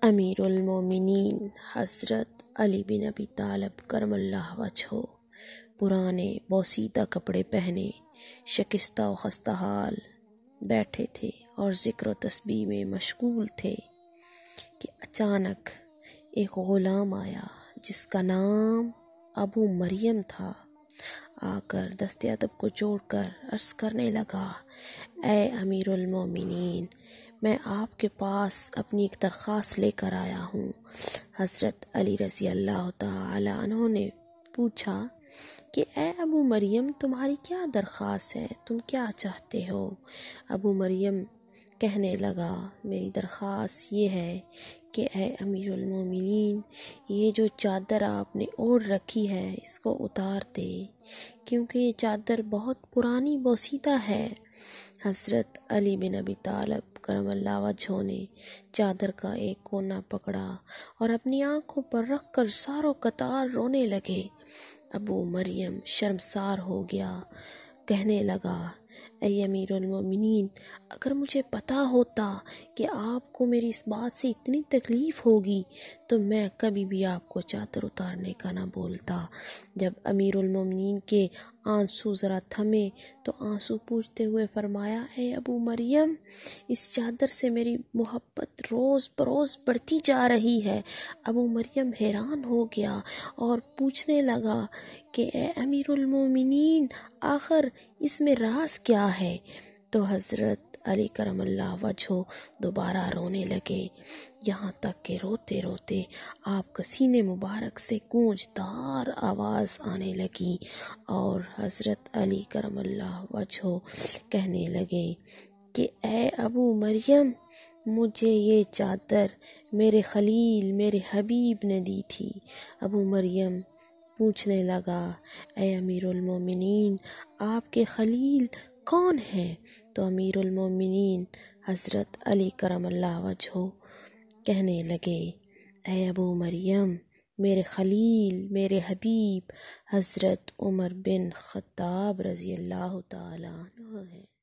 امیر المومنین حضرت علی بن ابی طالب کرم اللہ وجہہ پرانے بوسیدہ کپڑے پہنے شکستہ و خستہ حال بیٹھے تھے اور ذکر و تسبیح میں مشغول تھے کہ اچانک ایک غلام آیا جس کا نام ابو مریم تھا۔ آ کر دست ادب کو جوڑ کر عرض کرنے لگا، اے امیر المومنین، میں آپ کے پاس اپنی ایک درخواست لے کر آیا ہوں۔ حضرت علی رضی اللہ تعالی عنہ نے پوچھا کہ اے ابو مریم، تمہاری کیا درخواست ہے؟ تم کیا چاہتے ہو؟ ابو مریم کہنے لگا، میری درخواست یہ ہے کہ اے امیر المومنین، یہ جو چادر آپ نے اوڑھ رکھی ہے اس کو اتار دے، کیونکہ یہ چادر بہت پرانی بوسیدہ ہے۔ حضرت علی بن ابی طالب کرم اللہ وجہہ نے چادر کا ایک کونا پکڑا اور اپنی آنکھوں پر رکھ کر ساروں قطار رونے لگے۔ ابو مریم شرمسار ہو گیا، کہنے لگا، اے امیر المومنین، اگر مجھے پتہ ہوتا کہ آپ کو میری اس بات سے اتنی تکلیف ہوگی تو میں کبھی بھی آپ کو چادر اتارنے کا نہ بولتا۔ جب امیر المومنین کے آنسو ذرا تھمے تو آنسو پوچھتے ہوئے فرمایا، اے ابو مریم، اس چادر سے میری محبت روز بروز بڑھتی جا رہی ہے۔ ابو مریم حیران ہو گیا اور پوچھنے لگا کہ اے امیر المومنین، آخر اس میں راز کیا ہے؟ تو حضرت علی کرم اللہ وجہہ دوبارہ رونے لگے، یہاں تک کہ روتے روتے آپ کا سینے مبارک سے گونجدار آواز آنے لگی اور حضرت علی کرم اللہ وجہہ کہنے لگے کہ اے ابو مریم، مجھے یہ چادر میرے خلیل، میرے حبیب نے دی تھی۔ ابو مریم پوچھنے لگا، اے امیر المومنین، آپ کے خلیل کون ہیں؟ تو امیر المومنین حضرت علی کرم اللہ وجہہ کہنے لگے، اے ابو مریم، میرے خلیل، میرے حبیب حضرت عمر بن خطاب رضی اللہ تعالیٰ عنہ ہیں۔